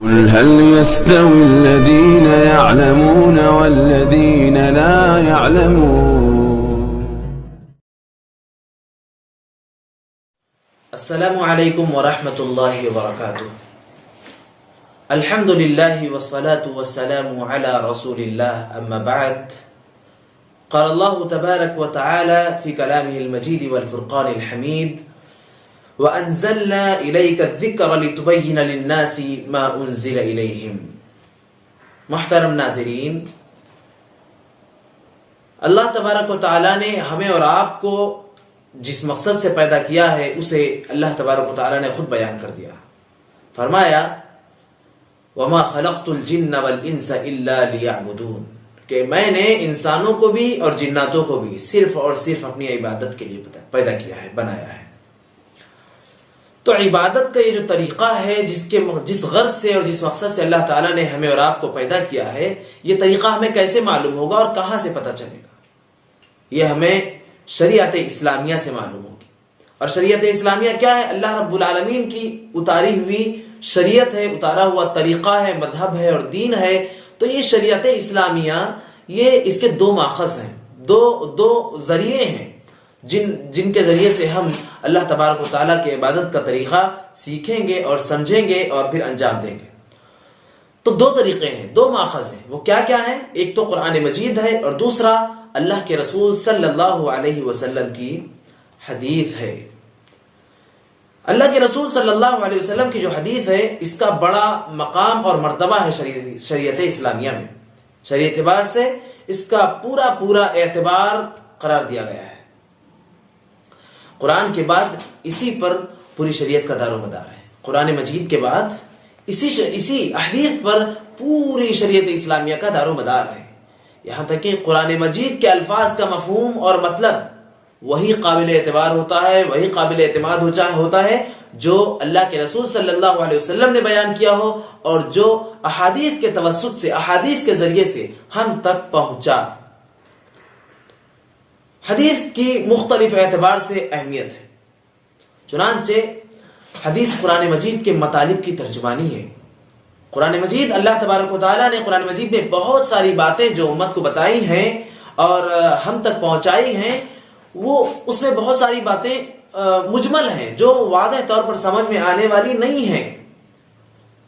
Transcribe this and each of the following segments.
قل هل يستوي الذين يعلمون والذين لا يعلمون. السلام علیکم ورحمۃ اللہ وبرکاتہ. الحمد للہ والصلاة والسلام علی رسول اللہ اما بعد. قال اللہ تبارک وتعالی فی کلامہ المجید والفرقان الحمید وَأَنزَلْنَا إِلَيْكَ الذِّكْرَ لِتُبَيِّنَ لِلنَّاسِ مَا أُنزِلَ إِلَيْهِمْ. محترم ناظرین، اللہ تبارک و تعالی نے ہمیں اور آپ کو جس مقصد سے پیدا کیا ہے اسے اللہ تبارک و تعالی نے خود بیان کر دیا. فرمایا وَمَا خَلَقْتُ الْجِنَّ وَالْإِنسَ إِلَّا لِيَعْبُدُونَ، کہ میں نے انسانوں کو بھی اور جناتوں کو بھی صرف اور صرف اپنی عبادت کے لیے پیدا کیا ہے، بنایا ہے. تو عبادت کا یہ جو طریقہ ہے جس غرض سے اور جس مقصد سے اللہ تعالیٰ نے ہمیں اور آپ کو پیدا کیا ہے، یہ طریقہ ہمیں کیسے معلوم ہوگا اور کہاں سے پتہ چلے گا؟ یہ ہمیں شریعت اسلامیہ سے معلوم ہوگی. اور شریعت اسلامیہ کیا ہے؟ اللہ رب العالمین کی اتاری ہوئی شریعت ہے، اتارا ہوا طریقہ ہے، مذہب ہے اور دین ہے. تو یہ شریعت اسلامیہ، یہ اس کے دو ماخذ ہیں، دو ذریعے ہیں جن کے ذریعے سے ہم اللہ تبارک و تعالیٰ کی عبادت کا طریقہ سیکھیں گے اور سمجھیں گے اور پھر انجام دیں گے. تو دو طریقے ہیں، دو ماخذ ہیں. وہ کیا کیا ہیں؟ ایک تو قرآن مجید ہے اور دوسرا اللہ کے رسول صلی اللہ علیہ وسلم کی حدیث ہے. اللہ کے رسول صلی اللہ علیہ وسلم کی جو حدیث ہے، اس کا بڑا مقام اور مرتبہ ہے شریعت اسلامیہ میں. شریعت اعتبار سے اس کا پورا اعتبار قرار دیا گیا ہے. قرآن کے بعد اسی پر پوری شریعت کا دار و مدار ہے. قرآن مجید کے بعد اسی حدیث پر پوری شریعت اسلامیہ کا دار و مدار ہے. یہاں تک کہ قرآن مجید کے الفاظ کا مفہوم اور مطلب وہی قابل اعتبار ہوتا ہے، وہی قابل اعتماد ہوتا ہے جو اللہ کے رسول صلی اللہ علیہ وسلم نے بیان کیا ہو اور جو احادیث کے توسط سے، احادیث کے ذریعے سے ہم تک پہنچا. حدیث کی مختلف اعتبار سے اہمیت ہے. چنانچہ حدیث قرآن مجید کے مطالب کی ترجمانی ہے. قرآن مجید، اللہ تبارک و تعالیٰ نے قرآن مجید میں بہت ساری باتیں جو امت کو بتائی ہیں اور ہم تک پہنچائی ہیں، وہ اس میں بہت ساری باتیں مجمل ہیں جو واضح طور پر سمجھ میں آنے والی نہیں ہیں،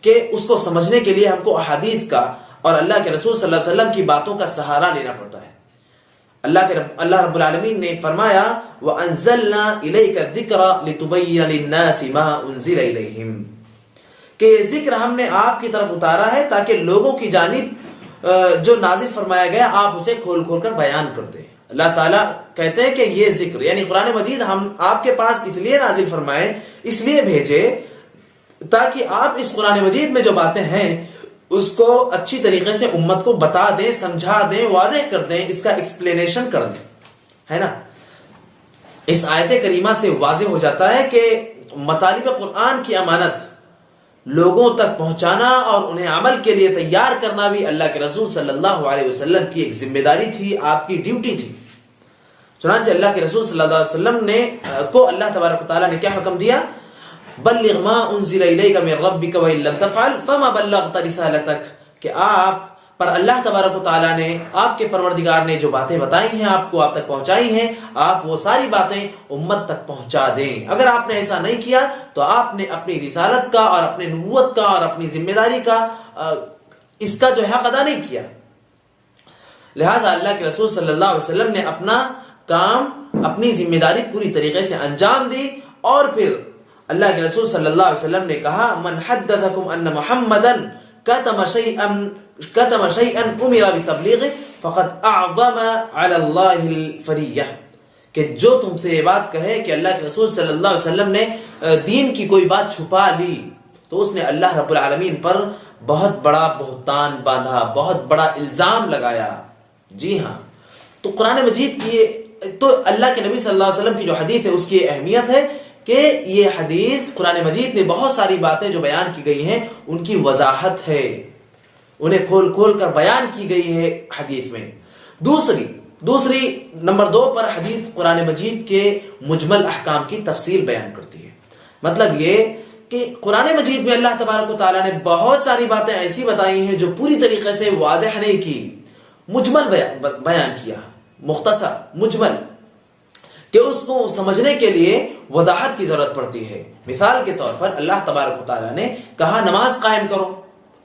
کہ اس کو سمجھنے کے لیے ہم کو احادیث کا اور اللہ کے رسول صلی اللہ علیہ وسلم کی باتوں کا سہارا لینا پڑتا ہے. اللہ رب العالمین نے فرمایا وَأَنزَلْنَا إِلَيْكَ الذِّكْرَ لِتُبَيِّنَ لِلنَّاسِ مَا أُنزِلَ إِلَيْهِمْ، کہ یہ ذکر ہم نے آپ کی طرف اتارا ہے تاکہ لوگوں کی جانب جو نازل فرمایا گیا آپ اسے کھول کر بیان کر دیں. اللہ تعالیٰ کہتے ہیں کہ یہ ذکر یعنی قرآن مجید ہم آپ کے پاس اس لیے نازل فرمائے، اس لیے بھیجے تاکہ آپ اس قرآن مجید میں جو باتیں ہیں اس کو اچھی طریقے سے امت کو بتا دیں، سمجھا دیں، واضح کر دیں، اس کا ایکسپلینیشن کر دیں، ہے نا. اس آیت کریمہ سے واضح ہو جاتا ہے کہ مطالب قرآن کی امانت لوگوں تک پہنچانا اور انہیں عمل کے لیے تیار کرنا بھی اللہ کے رسول صلی اللہ علیہ وسلم کی ایک ذمہ داری تھی، آپ کی ڈیوٹی تھی. چنانچہ اللہ کے رسول صلی اللہ علیہ وسلم کو اللہ تبارک و تعالیٰ نے کیا حکم دیا؟ بلغ ما انزل الیک من ربک وان لم تفعل فما بلغت رسالتک، کہ آپ پر اللہ تبارک و تعالیٰ نے، آپ کے پروردگار نے جو باتیں بتائی ہیں آپ کو، آپ تک پہنچائی ہیں، آپ وہ ساری باتیں امت تک پہنچا دیں. اگر آپ نے ایسا نہیں کیا تو آپ نے اپنی رسالت کا اور اپنی نبوت کا اور اپنی ذمہ داری کا اس کا جو حق ادا نہیں کیا. لہٰذا اللہ کے رسول صلی اللہ علیہ وسلم نے اپنا کام، اپنی ذمہ داری پوری طریقے سے انجام دی. اور پھر اللہ کے رسول صلی اللہ علیہ وسلم نے کہا من حدثکم ان محمدا کتم شیئا امر بتبلیغه فقد اعظم علی اللہ الفریہ، کہ جو تم سے یہ بات کہے کہ اللہ کے رسول صلی اللہ علیہ وسلم نے دین کی کوئی بات چھپا لی تو اس نے اللہ رب العالمین پر بہت بڑا بہتان باندھا، بہت بڑا الزام لگایا. جی ہاں، تو قرآن مجید کی تو اللہ کے نبی صلی اللہ علیہ وسلم کی جو حدیث ہے اس کی اہمیت ہے کہ یہ حدیث قرآن مجید میں بہت ساری باتیں جو بیان کی گئی ہیں ان کی وضاحت ہے، انہیں کھول کر بیان کی گئی ہے حدیث میں. دوسری نمبر 2 پر حدیث قرآن مجید کے مجمل احکام کی تفصیل بیان کرتی ہے. مطلب یہ کہ قرآن مجید میں اللہ تبارک و تعالیٰ نے بہت ساری باتیں ایسی بتائی ہیں جو پوری طریقے سے واضح نہیں کی، مجمل بیان کیا، مختصر مجمل، کہ اس کو سمجھنے کے لیے وضاحت کی ضرورت پڑتی ہے۔ مثال کے طور پر اللہ تبارک و تعالیٰ نے کہا نماز قائم کرو،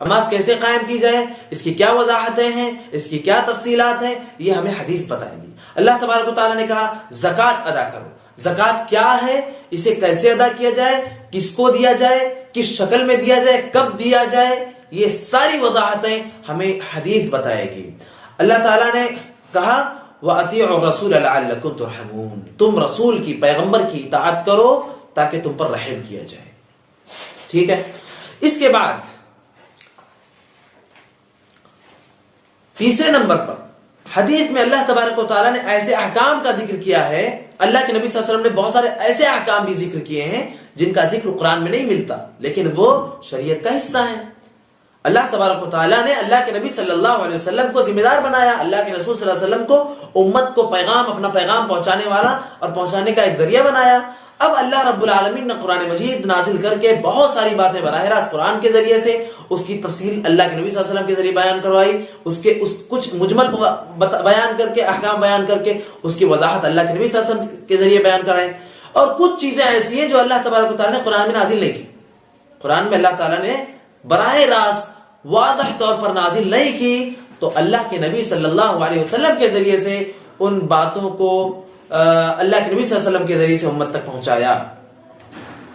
نماز کیسے قائم کی جائے، اس کی کیا وضاحتیں ہیں، اس کی کیا تفصیلات ہیں، یہ ہمیں حدیث بتائیں گی۔ اللہ تبارک و تعالیٰ نے کہا زکوٰۃ ادا کرو، زکوٰۃ کیا ہے، اسے کیسے ادا کیا جائے، کس کو دیا جائے، کس شکل میں دیا جائے، کب دیا جائے، یہ ساری وضاحتیں ہمیں حدیث بتائے گی۔ اللہ تعالیٰ نے کہا وَأَطِيعُوا الرَّسُولَ لَعَلَّكُمْ تُرْحَمُونَ، تم رسول کی، پیغمبر کی اطاعت کرو تاکہ تم پر رحم کیا جائے۔ ٹھیک ہے، اس کے بعد تیسرے نمبر پر حدیث میں اللہ تبارک و تعالیٰ نے ایسے احکام کا ذکر کیا ہے، اللہ کے نبی صلی اللہ علیہ وسلم نے بہت سارے ایسے احکام بھی ذکر کیے ہیں جن کا ذکر قرآن میں نہیں ملتا لیکن وہ شریعت کا حصہ ہیں۔ اللہ تبارک و تعالیٰ نے اللہ کے نبی صلی اللہ علیہ وسلم کو ذمہ دار بنایا، اللہ کے رسول صلی اللہ علیہ وسلم کو امت کو اپنا پیغام پہنچانے والا اور پہنچانے کا ایک ذریعہ بنایا۔ اب اللہ رب العالمین نے قرآن مجید نازل کر کے بہت ساری باتیں براہ راست قرآن کے ذریعے سے، اس کی تفصیل اللہ کے نبی صلی اللہ علیہ وسلم کے ذریعے بیان کروائی، اس کچھ مجمل بیان کر کے، احکام بیان کر کے اس کی وضاحت اللہ کے نبی صلی اللہ علیہ وسلم کے ذریعے بیان کرائی، اور کچھ چیزیں ایسی ہیں جو اللہ تبارک و تعالیٰ نے قرآن میں نازل نہیں کی۔ قرآن میں اللہ تعالیٰ نے براہ راست واضح طور پر نازل نہیں کی، تو اللہ کے نبی صلی اللہ علیہ وسلم کے ذریعے سے ان باتوں کو اللہ کے نبی صلی اللہ علیہ وسلم کے ذریعے سے امت تک پہنچایا،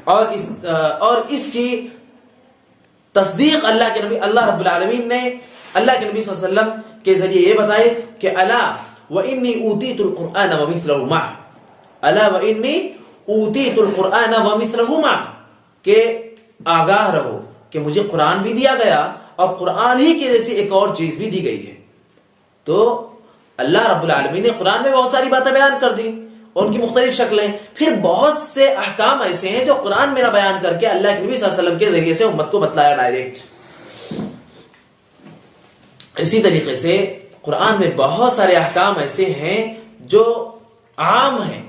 اور اس کی تصدیق اللہ رب العالمین نے اللہ کے نبی صلی اللہ علیہ وسلم کے ذریعے یہ بتائی کہ الا وانی اوتیت القرآن ومثلہ معہ، الا وانی اوتیت القرآن ومثلہ معہ، کہ آگاہ رہو کہ مجھے قرآن بھی دیا گیا اور قرآن ہی کے جیسی ایک اور چیز بھی دی گئی ہے۔ تو اللہ رب العالمین نے قرآن میں بہت ساری باتیں بیان کر دی، ان کی مختلف شکلیں، پھر بہت سے احکام ایسے ہیں جو قرآن میں نہ بیان کر کے اللہ کے نبی صلی اللہ علیہ وسلم کے ذریعے سے امت کو بتلایا ڈائریکٹ۔ اسی طریقے سے قرآن میں بہت سارے احکام ایسے ہیں جو عام ہیں،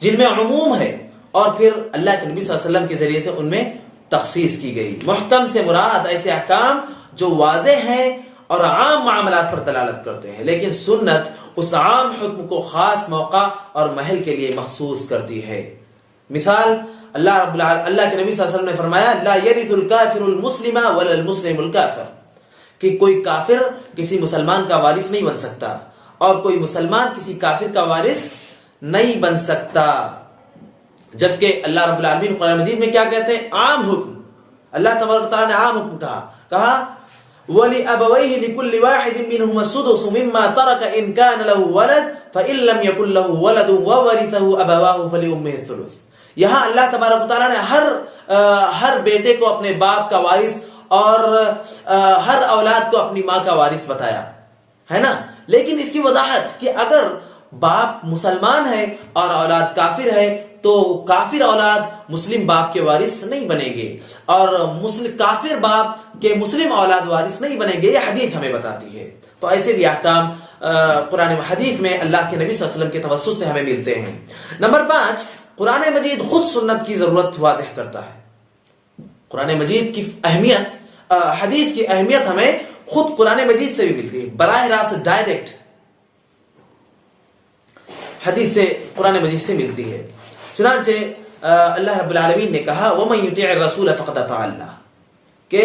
جن میں عموم ہے، اور پھر اللہ کے نبی صلی اللہ علیہ وسلم کے ذریعے سے ان میں تخصیص کی گئی۔ محکم سے مراد ایسے احکام جو واضح ہیں اور عام معاملات پر دلالت کرتے ہیں، لیکن سنت اس عام حکم کو خاص موقع اور محل کے لیے مخصوص کرتی ہے۔ مثال اللہ کے نبی صلی اللہ علیہ وسلم نے فرمایا لا يرث الكافر المسلم ولا المسلم الكافر، کہ کوئی کافر کسی مسلمان کا وارث نہیں بن سکتا اور کوئی مسلمان کسی کافر کا وارث نہیں بن سکتا۔ جبکہ اللہ رب العالمین قرآن مجید میں کیا کہتے ہیں؟ عام حکم۔ اللہ تبارک و تعالیٰ نے عام حکم کہا وَلِأَبَوَيْهِ لِكُلِّ وَاحِدٍ مِّنْهُمَا السُّدُسُ مِمَّا تَرَكَ إِنْ كَانَ لَهُ وَلَدٌ فَإِن لَّمْ يَكُن لَّهُ وَلَدٌ وَوَرِثَهُ أَبَوَاهُ فَلِأُمِّهِ الثُّلُثُ، یہاں اللہ تبارک و تعالیٰ نے ہر بیٹے کو اپنے باپ کا وارث اور ہر اولاد کو اپنی ماں کا وارث بتایا ہے نا، لیکن اس کی وضاحت کہ اگر باپ مسلمان ہے اور اولاد کافر ہے تو کافر اولاد مسلم باپ کے وارث نہیں بنیں گے اور کافر باپ کے مسلم اولاد وارث نہیں بنیں گے، یہ حدیث ہمیں بتاتی ہے۔ تو ایسے بھی احکام قرآن حدیث میں اللہ کے نبی صلی اللہ علیہ وسلم کے توسط سے ہمیں ملتے ہیں۔ نمبر 5، قرآن مجید خود سنت کی ضرورت واضح کرتا ہے۔ قرآن مجید کی اہمیت، حدیث کی اہمیت ہمیں خود قرآن مجید سے بھی ملتی ہے، براہ راست ڈائریکٹ حدیث سے، قرآن مجید سے ملتی ہے۔ چنانچہ اللہ رب العالمین نے کہا وَمَن يُطِعِ الرَّسُولَ فَقَدْ أَطَاعَ اللَّهَ، کہ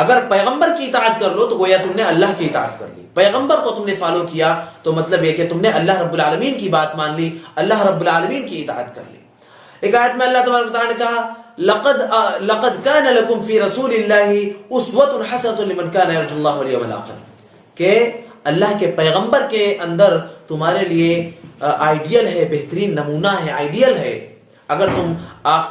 اگر پیغمبر کی اطاعت کر لو تو گویا تم نے اللہ کی اطاعت کر لی، پیغمبر کو تم نے فالو کیا تو مطلب یہ کہ تم نے اللہ رب العالمین کی بات مان لی، اللہ رب العالمین کی اطاعت کر لی۔ ایک آیت میں اللہ تبارک و تعالیٰ نے کہا لَقَدْ كَانَ لَكُمْ فِي رَسُولِ اللَّهِ أُسْوَةٌ حَسَنَةٌ لِمَنْ كَانَ يَرْجُو اللَّهَ وَالْيَوْمَ الْآخِرَ، کہ اللہ کے پیغمبر کے اندر تمہارے لیے آئیڈیل ہے، بہترین نمونہ ہے، آئیڈیل ہے۔ اگر تم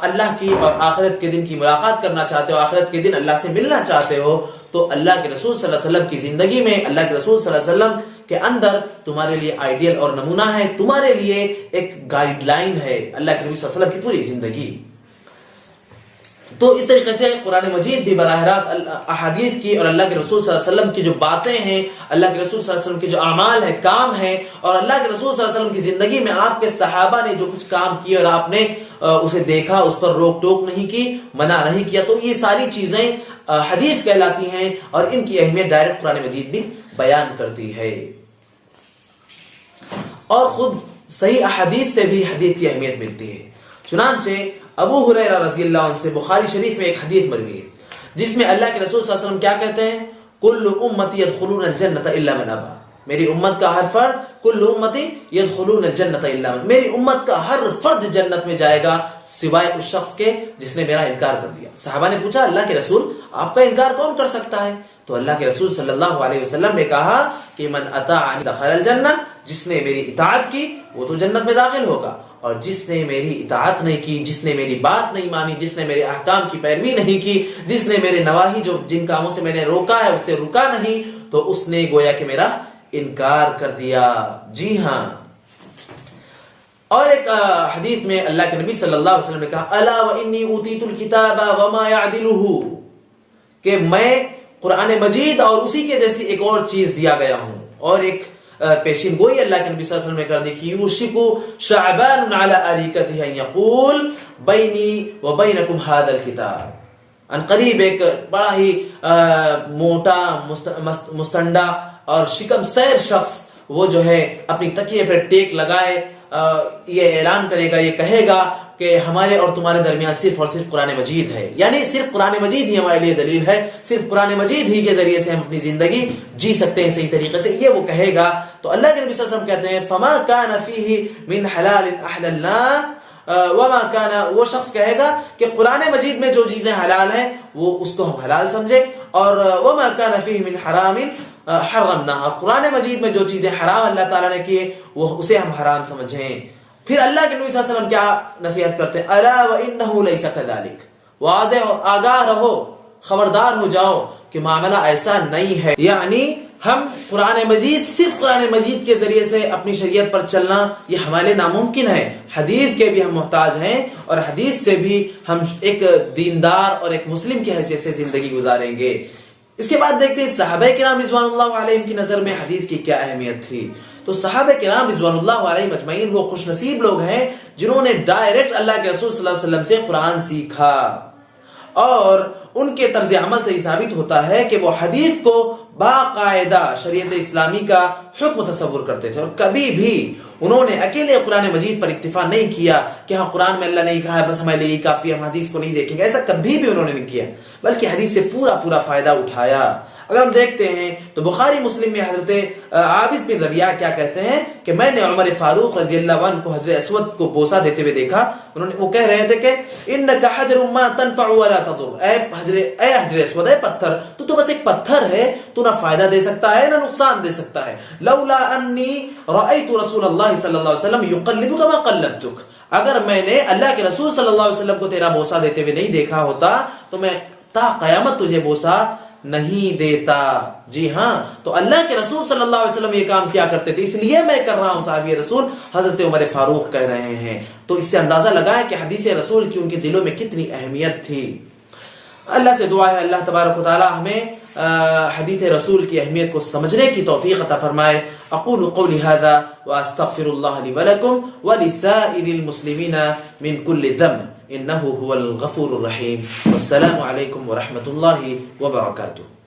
اللہ کی اور آخرت کے دن کی ملاقات کرنا چاہتے ہو، آخرت کے دن اللہ سے ملنا چاہتے ہو، تو اللہ کے رسول صلی اللہ علیہ وسلم کی زندگی میں، اللہ کے رسول صلی اللہ علیہ وسلم کے اندر تمہارے لیے آئیڈیل اور نمونہ ہے، تمہارے لیے ایک گائیڈ لائن ہے اللہ کے نبی صلی اللہ علیہ وسلم کی پوری زندگی۔ تو اس طریقے سے قرآن مجید بھی براہ راست احادیث کی اور اللہ کے رسول صلی اللہ علیہ وسلم کی جو باتیں ہیں، اللہ کے رسول صلی اللہ علیہ وسلم کے جو اعمال ہیں، کام ہیں، اور اللہ کے رسول صلی اللہ علیہ وسلم کی زندگی میں آپ کے صحابہ نے جو کچھ کام کیے اور آپ نے اسے دیکھا، اس پر روک ٹوک نہیں کی، منع نہیں کیا، تو یہ ساری چیزیں حدیث کہلاتی ہیں، اور ان کی اہمیت ڈائریکٹ قرآن مجید بھی بیان کرتی ہے۔ اور خود صحیح احادیث سے بھی حدیث کی اہمیت ملتی ہے۔ چنانچہ ابو ہریرہ رضی اللہ عنہ سے بخاری شریف میں ایک حدیث مروی ہے جس میں اللہ کے رسول صلی اللہ علیہ وسلم کیا کہتے ہیں؟ کل امتی یدخلون الجنۃ الا من ابا، میری امت کا ہر فرد، کل امتی یدخلون الجنۃ الا من، میری امت کا ہر فرد جنت میں جائے گا سوائے اس شخص کے جس نے میرا انکار کر دیا۔ صحابہ نے پوچھا اللہ کے رسول آپ کا انکار کون کر سکتا ہے؟ تو اللہ کے رسول صلی اللہ علیہ وسلم نے کہا کہ من اطاعنی دخل الجنہ، جس نے میری اطاعت کی وہ تو جنت میں داخل ہوگا، اور جس نے میری اطاعت نہیں کی، جس نے میری بات نہیں مانی، جس نے میرے احکام کی پیروی نہیں کی، جس نے میرے نواہی جو جن کاموں سے میں نے روکا ہے اس سے رکا نہیں، تو اس نے گویا کہ میرا انکار کر دیا۔ جی ہاں۔ اور ایک حدیث میں اللہ کے نبی صلی اللہ علیہ وسلم نے کہا الا وانی اوتیت الکتاب وما يعدله، کہ میں قرآن مجید اور اسی کے جیسی ایک اور چیز دیا گیا ہوں۔ اور ایک پیشین گوئی اللہ کے نبی صلی اللہ علیہ وسلم نے کر دی کہ یوشک شعبان علی اریکتہ ان یقول بینی و بینکم ھذا الکتاب، ان قریب ایک بڑا ہی موٹا مستنڈا اور شکم سیر شخص وہ جو ہے اپنی تکیے پر ٹیک لگائے یہ اعلان کرے گا، یہ کہے گا کہ ہمارے اور تمہارے درمیان صرف اور صرف قرآن مجید ہے، یعنی صرف قرآن مجید ہی ہمارے لیے دلیل ہے، صرف قرآن مجید ہی کے ذریعے سے ہم اپنی زندگی جی سکتے ہیں صحیح طریقے سے، یہ وہ کہے گا۔ تو اللہ کے نبی صلی اللہ علیہ وسلم کہتے ہیں فما کان فیہ من حلال احللنا وما کان، وہ شخص کہے گا کہ قرآن مجید میں جو چیزیں حلال ہیں وہ اس کو ہم حلال سمجھے، اور وما کان فیہ من حرام حرمناها، قرآن مجید میں جو چیزیں حرام اللہ تعالیٰ نے کیے وہ اسے ہم حرام سمجھیں۔ پھر اللہ کے نبی صلی اللہ علیہ وسلم کیا نصیحت کرتے ہیں الا وانه ليس كذلك، واضح آگاہ رہو، خبردار ہو جاؤ کہ معاملہ ایسا نہیں ہے، یعنی ہم قرآن مجید صرف قرآن مجید کے ذریعے سے اپنی شریعت پر چلنا یہ ہمارے ناممکن ہے، حدیث کے بھی ہم محتاج ہیں، اور حدیث سے بھی ہم ایک دیندار اور ایک مسلم کی حیثیت سے زندگی گزاریں گے۔ اس کے بعد دیکھتے ہیں صحابہ کرام رضوان اللہ علیہم کی نظر میں حدیث کی کیا اہمیت تھی۔ تو صحابہ کرام رضوان اللہ علیہم اجمعین وہ خوش نصیب لوگ ہیں جنہوں نے ڈائریکٹ اللہ کے رسول صلی اللہ علیہ وسلم سے قرآن سیکھا، اور ان کے طرز عمل سے یہ ثابت ہوتا ہے کہ وہ حدیث کو باقاعدہ شریعت اسلامی کا حکم تصور کرتے تھے، اور کبھی بھی انہوں نے اکیلے قرآن مجید پر اکتفا نہیں کیا کہ ہاں قرآن میں اللہ نے کہا ہے بس ہمارے لیے کافی، ہم حدیث کو نہیں دیکھیں گے، ایسا کبھی بھی انہوں نے نہیں کیا، بلکہ حدیث سے پورا فائدہ اٹھایا۔ اگر ہم دیکھتے ہیں تو بخاری مسلم میں حضرت عابس بن ربیعہ کیا کہتے ہیں کہ میں نے عمر فاروق رضی اللہ عنہ کو حضرت اسود کو بوسہ دیتے ہوئے دیکھا، وہ کہہ رہے تھے کہ انک حجر ما تنفع ولا تضر، اے حجر اسود، اے پتھر، تو بس ایک پتھر ہے، تو نہ فائدہ دے سکتا ہے نہ نقصان دے سکتا ہے۔ لولا انی رأیت رسول اللہ صلی اللہ علیہ وسلم یقلبک ما قلبتک، اگر میں نے اللہ کے رسول صلی اللہ علیہ وسلم کو تیرا بوسہ دیتے ہوئے نہیں دیکھا ہوتا تو میں تا قیامت تجھے بوسہ نہیں دیتا۔ جی ہاں، تو اللہ کے رسول صلی اللہ علیہ وسلم یہ کام کیا کرتے تھے، اس لیے میں کر رہا ہوں، صحابی رسول حضرت عمر فاروق کہہ رہے ہیں، تو اس سے اندازہ لگائیں کہ حدیث رسول کی ان کے دلوں میں کتنی اہمیت تھی۔ اللہ سے دعا ہے اللہ تبارک و تعالی ہمیں حدیث رسول کی اہمیت کو سمجھنے کی توفیق عطا فرمائے۔ اقول قولی ھذا واستغفر اللہ لی ولکم ولسائر المسلمین من کل ذنب انه هو الغفور الرحیم۔ والسلام علیکم ورحمۃ اللہ وبرکاتہ۔